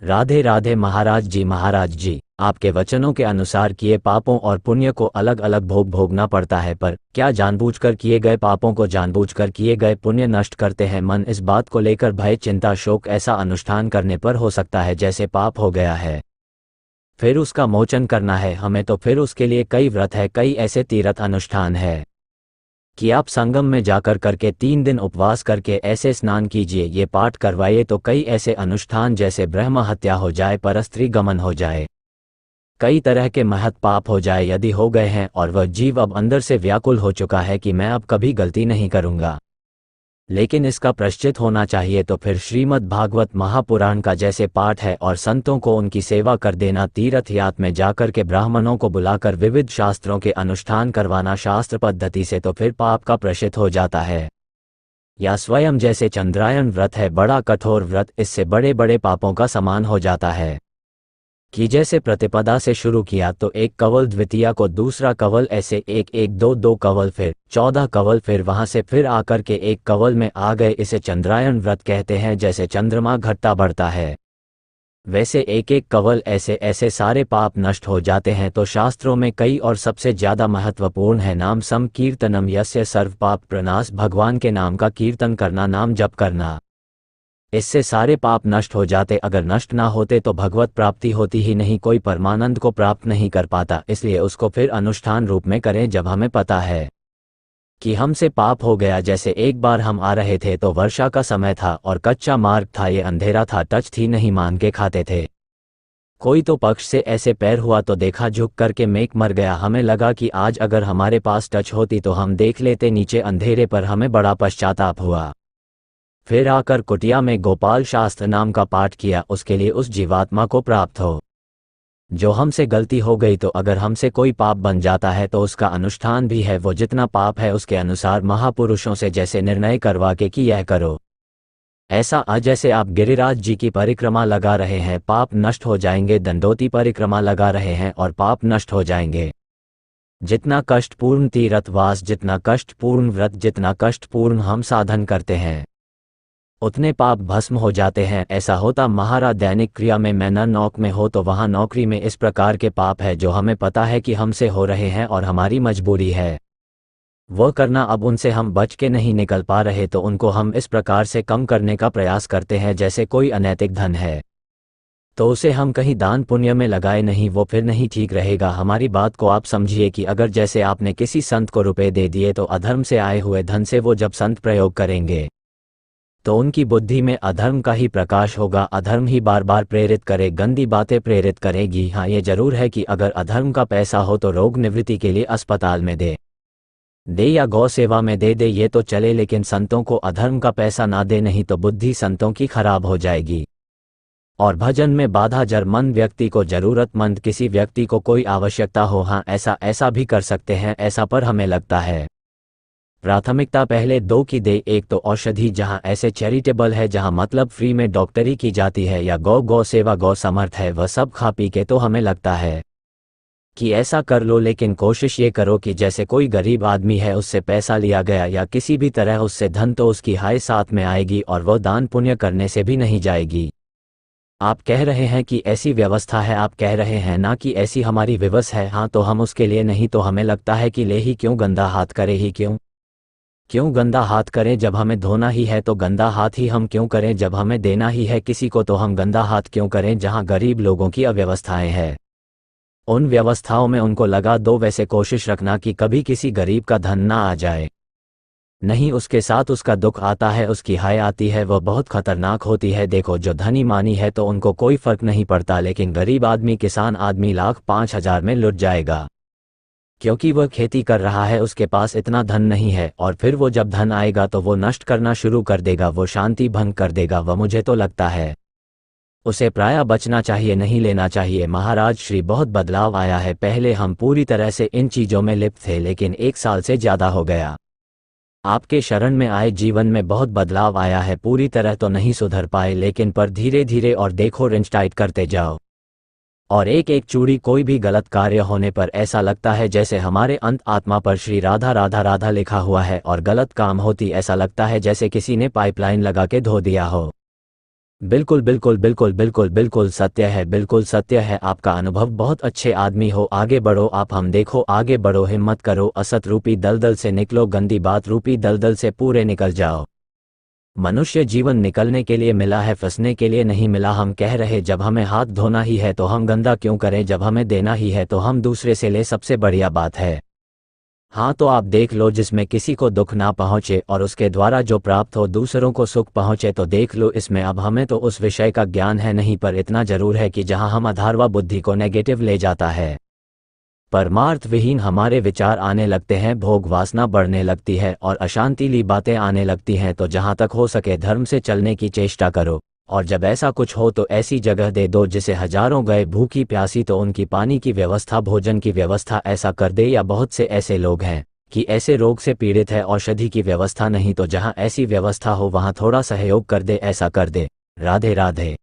राधे राधे महाराज जी, आपके वचनों के अनुसार किए पापों और पुण्य को अलग अलग भोगना पड़ता है, पर क्या जानबूझकर किए गए पापों को जानबूझकर किए गए पुण्य नष्ट करते हैं मन? इस बात को लेकर भय चिंता शोक ऐसा अनुष्ठान करने पर हो सकता है जैसे पाप हो गया है, फिर उसका मोचन करना है हमें, तो फिर उसके लिए कई व्रत है, कई ऐसे तीर्थ अनुष्ठान है कि आप संगम में जाकर करके 3 दिन उपवास करके ऐसे स्नान कीजिए, ये पाठ करवाइए, तो कई ऐसे अनुष्ठान जैसे ब्रह्म हत्या हो जाए, परस्त्री गमन हो जाए, कई तरह के महत् पाप हो जाए यदि हो गए हैं और वह जीव अब अंदर से व्याकुल हो चुका है कि मैं अब कभी गलती नहीं करूंगा, लेकिन इसका प्रायश्चित होना चाहिए, तो फिर श्रीमद् भागवत महापुराण का जैसे पाठ है और संतों को उनकी सेवा कर देना, तीर्थ यात्रा में जाकर के ब्राह्मणों को बुलाकर विविध शास्त्रों के अनुष्ठान करवाना शास्त्र पद्धति से, तो फिर पाप का प्रायश्चित हो जाता है। या स्वयं जैसे चंद्रायन व्रत है, बड़ा कठोर व्रत, इससे बड़े बड़े पापों का समान हो जाता है कि जैसे प्रतिपदा से शुरू किया तो 1 कवल, द्वितीया को दूसरा कवल, ऐसे 1-1-2 कवल, फिर 14 कवल, फिर वहां से फिर आकर के 1 कवल में आ गए, इसे चंद्रायन व्रत कहते हैं। जैसे चंद्रमा घटता बढ़ता है वैसे 1-1 कवल ऐसे ऐसे सारे पाप नष्ट हो जाते हैं। तो शास्त्रों में कई और सबसे ज्यादा महत्वपूर्ण है नाम संकीर्तनम यस्य सर्व पाप प्रनाश, भगवान के नाम का कीर्तन करना, नाम जप करना, इससे सारे पाप नष्ट हो जाते। अगर नष्ट ना होते तो भगवत प्राप्ति होती ही नहीं, कोई परमानंद को प्राप्त नहीं कर पाता, इसलिए उसको फिर अनुष्ठान रूप में करें जब हमें पता है कि हमसे पाप हो गया। जैसे एक बार हम आ रहे थे तो वर्षा का समय था और कच्चा मार्ग था, ये अंधेरा था, टच थी नहीं, मान के खाते थे। कोई तो पक्ष से ऐसे पैर हुआ तो देखा, झुक करके मेक मर गया। हमें लगा कि आज अगर हमारे पास टच होती तो हम देख लेते नीचे अंधेरे पर, हमें बड़ा पश्चाताप हुआ। फिर आकर कुटिया में गोपाल शास्त्र नाम का पाठ किया, उसके लिए उस जीवात्मा को प्राप्त हो जो हमसे गलती हो गई। तो अगर हमसे कोई पाप बन जाता है तो उसका अनुष्ठान भी है, वो जितना पाप है उसके अनुसार महापुरुषों से जैसे निर्णय करवा के कि यह करो ऐसा। जैसे आप गिरिराज जी की परिक्रमा लगा रहे हैं, पाप नष्ट हो जाएंगे, दंडोती परिक्रमा लगा रहे हैं और पाप नष्ट हो जाएंगे। जितना कष्टपूर्ण तीर्थवास, जितना कष्टपूर्ण व्रत, जितना कष्टपूर्ण हम साधन करते हैं, उतने पाप भस्म हो जाते हैं। ऐसा होता महाराज दैनिक क्रिया में, मैं न नौक में हो तो वहां नौकरी में इस प्रकार के पाप है जो हमें पता है कि हमसे हो रहे हैं और हमारी मजबूरी है वो करना, अब उनसे हम बच के नहीं निकल पा रहे तो उनको हम इस प्रकार से कम करने का प्रयास करते हैं। जैसे कोई अनैतिक धन है तो उसे हम कहीं दान पुण्य में लगाए नहीं, वो फिर नहीं ठीक रहेगा। हमारी बात को आप समझिए कि अगर जैसे आपने किसी संत को रुपए दे दिए तो अधर्म से आए हुए धन से वो जब संत प्रयोग करेंगे तो उनकी बुद्धि में अधर्म का ही प्रकाश होगा, अधर्म ही बार बार प्रेरित करे, गंदी बातें प्रेरित करेगी। हाँ, ये जरूर है कि अगर अधर्म का पैसा हो तो रोग निवृत्ति के लिए अस्पताल में दे या गौ सेवा में दे ये तो चले, लेकिन संतों को अधर्म का पैसा ना दे, नहीं तो बुद्धि संतों की खराब हो जाएगी और भजन में बाधा। जरूरतमंद व्यक्ति को, जरूरतमंद किसी व्यक्ति को कोई आवश्यकता हो, हाँ ऐसा भी कर सकते हैं ऐसा, पर हमें लगता है प्राथमिकता पहले 2 की दे। एक तो औषधि, जहां ऐसे चैरिटेबल है, जहां मतलब फ्री में डॉक्टरी की जाती है, या गौ सेवा, गौ समर्थ है, वह सब खा पी के, तो हमें लगता है कि ऐसा कर लो। लेकिन कोशिश ये करो कि जैसे कोई गरीब आदमी है, उससे पैसा लिया गया या किसी भी तरह उससे धन, तो उसकी हाय साथ में आएगी और वह दान पुण्य करने से भी नहीं जाएगी। आप कह रहे हैं कि ऐसी व्यवस्था है, आप कह रहे हैं ना कि ऐसी हमारी विवश है, हाँ तो हम उसके लिए नहीं, तो हमें लगता है कि ले ही क्यों, गंदा हाथ करे ही क्यों गंदा हाथ करें, जब हमें धोना ही है तो गंदा हाथ ही हम क्यों करें, जब हमें देना ही है किसी को तो हम गंदा हाथ क्यों करें। जहां गरीब लोगों की अव्यवस्थाएं हैं, उन व्यवस्थाओं में उनको लगा दो। वैसे कोशिश रखना कि कभी किसी गरीब का धन ना आ जाए, नहीं उसके साथ उसका दुख आता है, उसकी हाय आती है, वह बहुत खतरनाक होती है। देखो, जो धनी मानी है तो उनको कोई फर्क नहीं पड़ता, लेकिन गरीब आदमी, किसान आदमी लाख 5,000 में लुट जाएगा, क्योंकि वह खेती कर रहा है, उसके पास इतना धन नहीं है, और फिर वो जब धन आएगा तो वो नष्ट करना शुरू कर देगा, वो शांति भंग कर देगा। वह, मुझे तो लगता है उसे प्रायः बचना चाहिए, नहीं लेना चाहिए। महाराज श्री, बहुत बदलाव आया है, पहले हम पूरी तरह से इन चीजों में लिप्त थे, लेकिन 1 साल से ज्यादा हो गया आपके शरण में आए, जीवन में बहुत बदलाव आया है। पूरी तरह तो नहीं सुधर पाए, लेकिन पर धीरे धीरे, और देखो रिंच टाइट करते जाओ, और एक एक चूड़ी, कोई भी गलत कार्य होने पर ऐसा लगता है जैसे हमारे अंत आत्मा पर श्री राधा राधा राधा लिखा हुआ है, और गलत काम होती ऐसा लगता है जैसे किसी ने पाइपलाइन लगा के धो दिया हो। बिल्कुल बिल्कुल बिल्कुल बिल्कुल बिल्कुल सत्य है, बिल्कुल सत्य है। आपका अनुभव बहुत अच्छे आदमी हो, आगे बढ़ो आप, हम देखो आगे बढ़ो, हिम्मत करो, असत रूपी दलदल से निकलो, गंदी बात रूपी दलदल से पूरे निकल जाओ। मनुष्य जीवन निकलने के लिए मिला है, फंसने के लिए नहीं मिला। हम कह रहे जब हमें हाथ धोना ही है तो हम गंदा क्यों करें, जब हमें देना ही है तो हम दूसरे से ले, सबसे बढ़िया बात है। हाँ तो आप देख लो, जिसमें किसी को दुख ना पहुँचे और उसके द्वारा जो प्राप्त हो दूसरों को सुख पहुँचे, तो देख लो इसमें। अब हमें तो उस विषय का ज्ञान है नहीं, पर इतना जरूर है कि जहाँ हम अधारवा बुद्धि को नेगेटिव ले जाता है, परमार्थ विहीन हमारे विचार आने लगते हैं, भोग वासना बढ़ने लगती है और अशांतिली बातें आने लगती हैं, तो जहाँ तक हो सके धर्म से चलने की चेष्टा करो। और जब ऐसा कुछ हो तो ऐसी जगह दे दो जिसे हजारों गए भूखी प्यासी, तो उनकी पानी की व्यवस्था, भोजन की व्यवस्था ऐसा कर दे। या बहुत से ऐसे लोग हैं कि ऐसे रोग से पीड़ित है, औषधि की व्यवस्था नहीं, तो जहाँ ऐसी व्यवस्था हो वहाँ थोड़ा सहयोग कर दे, ऐसा कर दे। राधे राधे।